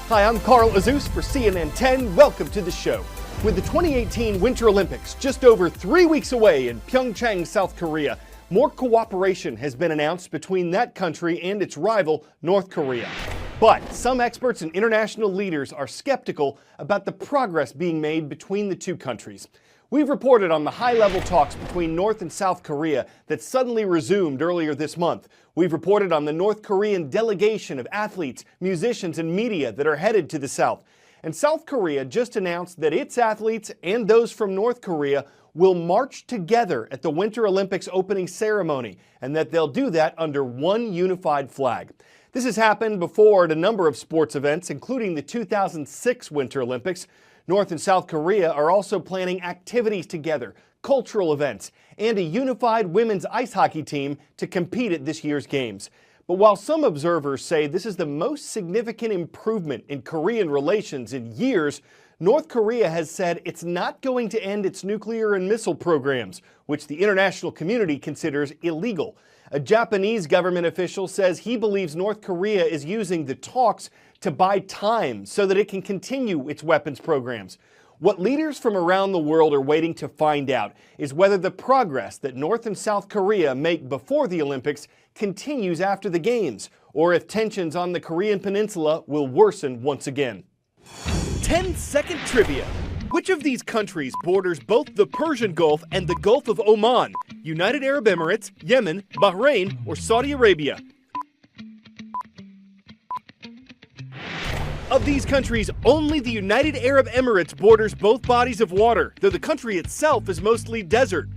Hi, I'm Azuz for CNN 10. Welcome to the show. With the 2018 Winter Olympics just over 3 weeks away in Pyeongchang, South Korea, more cooperation has been announced between that country and its rival, North Korea. But some experts and international leaders are skeptical about the progress being made between the two countries. We've reported on the high-level talks between North and South Korea that suddenly resumed earlier this month. We've reported on the North Korean delegation of athletes, musicians, and media that are headed to the South. And South Korea just announced that its athletes and those from North Korea will march together at the Winter Olympics opening ceremony, and that they'll do that under one unified flag. This has happened before at a number of sports events, including the 2006 Winter Olympics. North and South Korea are also planning activities together, cultural events, and a unified women's ice hockey team to compete at this year's games. But while some observers say this is the most significant improvement in Korean relations in years, North Korea has said it's not going to end its nuclear and missile programs, which the international community considers illegal. A Japanese government official says he believes North Korea is using the talks to buy time so that it can continue its weapons programs. What leaders from around the world are waiting to find out is whether the progress that North and South Korea make before the Olympics continues after the Games, or if tensions on the Korean Peninsula will worsen once again. 10-second trivia. Which of these countries borders both the Persian Gulf and the Gulf of Oman? United Arab Emirates, Yemen, Bahrain, or Saudi Arabia? Of these countries, only the United Arab Emirates borders both bodies of water, though the country itself is mostly desert.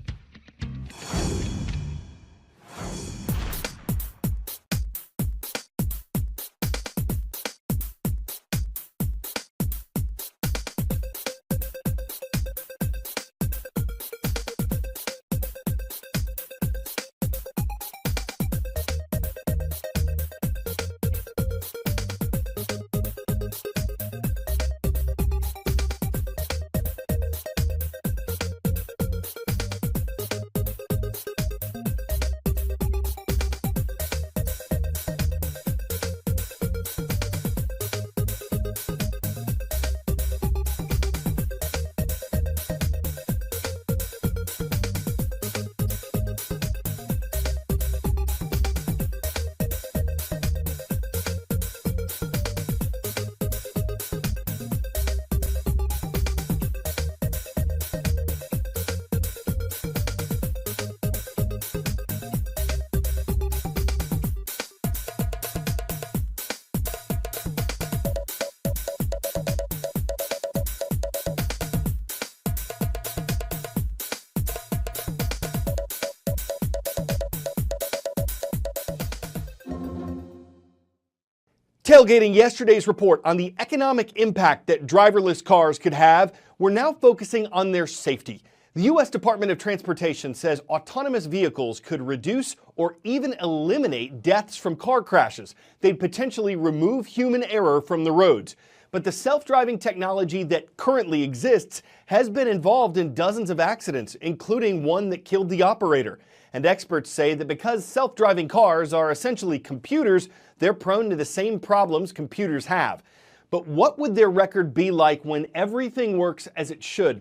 Tailgating yesterday's report on the economic impact that driverless cars could have, we're now focusing on their safety. The U.S. Department of Transportation says autonomous vehicles could reduce or even eliminate deaths from car crashes. They'd potentially remove human error from the roads. But the self-driving technology that currently exists has been involved in dozens of accidents, including one that killed the operator. And experts say that because self-driving cars are essentially computers, they're prone to the same problems computers have. But what would their record be like when everything works as it should?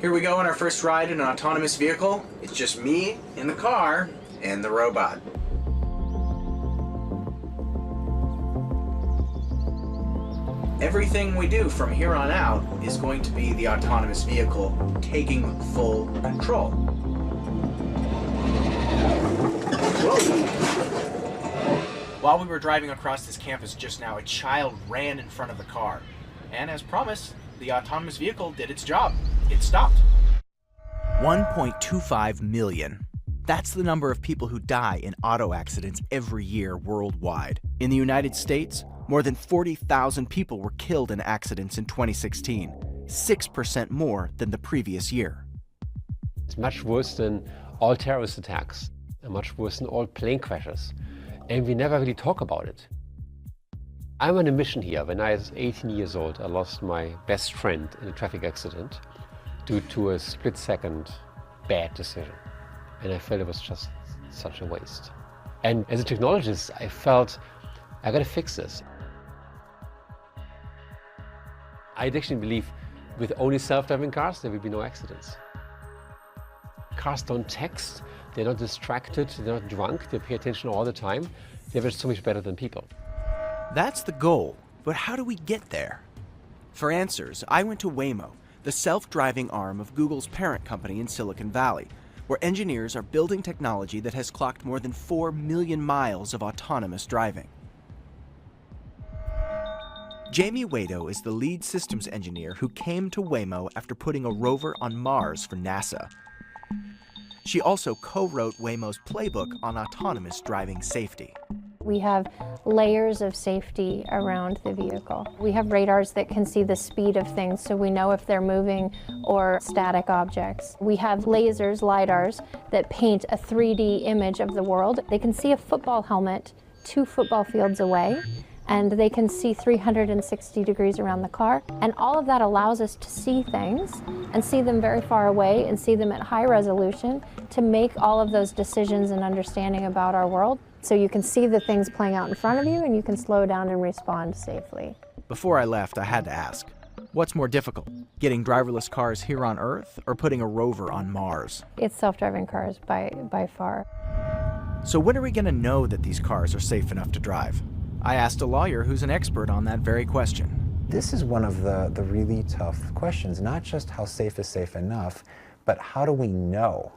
Here we go on our first ride in an autonomous vehicle. It's just me in the car and the robot. Everything we do from here on out is going to be the autonomous vehicle taking full control. Whoa. While we were driving across this campus just now, a child ran in front of the car. And as promised, the autonomous vehicle did its job. It stopped. 1.25 million. That's the number of people who die in auto accidents every year worldwide. In the United States, more than 40,000 people were killed in accidents in 2016, 6% more than the previous year. It's much worse than all terrorist attacks, and much worse than all plane crashes. And we never really talk about it. I'm on a mission here. When I was 18 years old, I lost my best friend in a traffic accident due to a split-second bad decision. And I felt it was just such a waste. And as a technologist, I felt I gotta fix this. I actually believe with only self-driving cars, there will be no accidents. Cars don't text, they're not distracted, they're not drunk, they pay attention all the time. They're just so much better than people. That's the goal, but how do we get there? For answers, I went to Waymo, the self-driving arm of Google's parent company in Silicon Valley, where engineers are building technology that has clocked more than 4 million miles of autonomous driving. Jamie Wado is the lead systems engineer who came to Waymo after putting a rover on Mars for NASA. She also co-wrote Waymo's playbook on autonomous driving safety. We have layers of safety around the vehicle. We have radars that can see the speed of things, so we know if they're moving or static objects. We have lasers, lidars, that paint a 3D image of the world. They can see a football helmet 2 football fields away, and they can see 360 degrees around the car. And all of that allows us to see things and see them very far away and see them at high resolution to make all of those decisions and understanding about our world. So you can see the things playing out in front of you and you can slow down and respond safely. Before I left, I had to ask, what's more difficult, getting driverless cars here on Earth or putting a rover on Mars? It's self-driving cars by far. So when are we going to know that these cars are safe enough to drive? I asked a lawyer who's an expert on that very question. This is one of the really tough questions, not just how safe is safe enough, but how do we know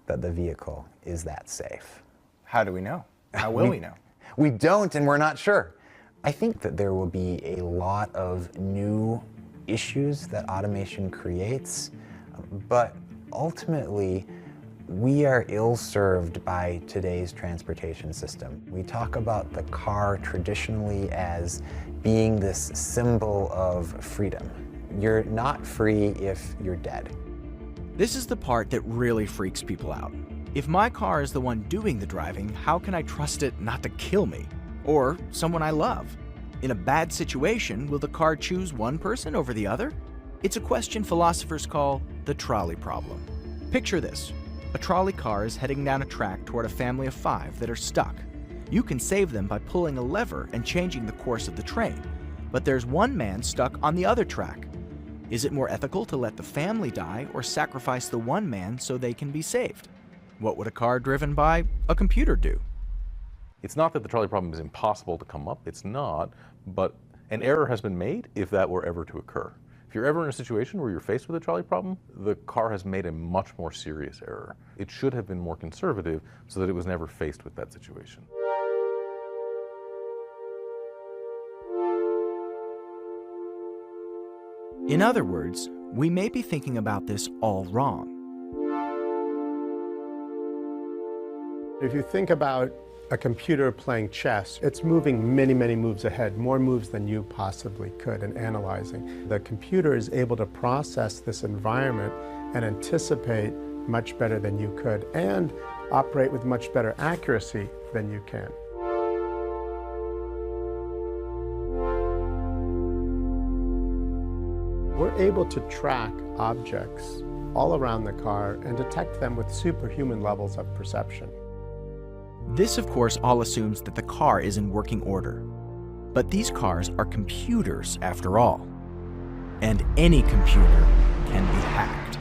that the vehicle is that safe? How do we know? How will we know? We don't, and we're not sure. I think that there will be a lot of new issues that automation creates, but ultimately, we are ill-served by today's transportation system. We talk about the car traditionally as being this symbol of freedom. You're not free if you're dead. This is the part that really freaks people out. If my car is the one doing the driving, how can I trust it not to kill me? Or someone I love? In a bad situation, will the car choose one person over the other? It's a question philosophers call the trolley problem. Picture this. A trolley car is heading down a track toward a family of 5 that are stuck. You can save them by pulling a lever and changing the course of the train, but there's one man stuck on the other track. Is it more ethical to let the family die or sacrifice the one man so they can be saved? What would a car driven by a computer do? It's not that the trolley problem is impossible to come up, it's not, but an error has been made if that were ever to occur. If you're ever in a situation where you're faced with a trolley problem, the car has made a much more serious error. It should have been more conservative so that it was never faced with that situation. In other words, we may be thinking about this all wrong. If you think about a computer playing chess, it's moving many, many moves ahead, more moves than you possibly could, and analyzing. The computer is able to process this environment and anticipate much better than you could, and operate with much better accuracy than you can. We're able to track objects all around the car and detect them with superhuman levels of perception. This, of course, all assumes that the car is in working order. But these cars are computers, after all. And any computer can be hacked.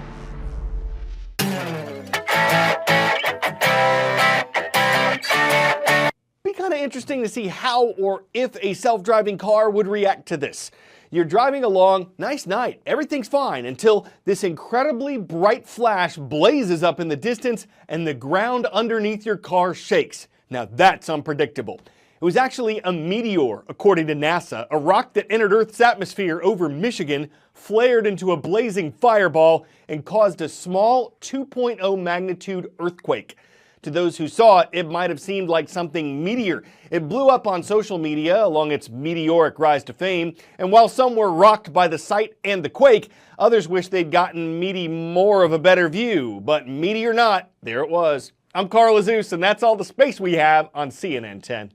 Be kind of interesting to see how or if a self-driving car would react to this. You're driving along, nice night, everything's fine, until this incredibly bright flash blazes up in the distance and the ground underneath your car shakes. Now that's unpredictable. It was actually a meteor, according to NASA. A rock that entered Earth's atmosphere over Michigan, flared into a blazing fireball, and caused a small 2.0 magnitude earthquake. To those who saw it, it might have seemed like something meteor. It blew up on social media along its meteoric rise to fame, and while some were rocked by the sight and the quake, others wish they'd gotten more of a better view. But meteor or not, there it was. I'm Cral Azuz, and that's all the space we have on CNN 10.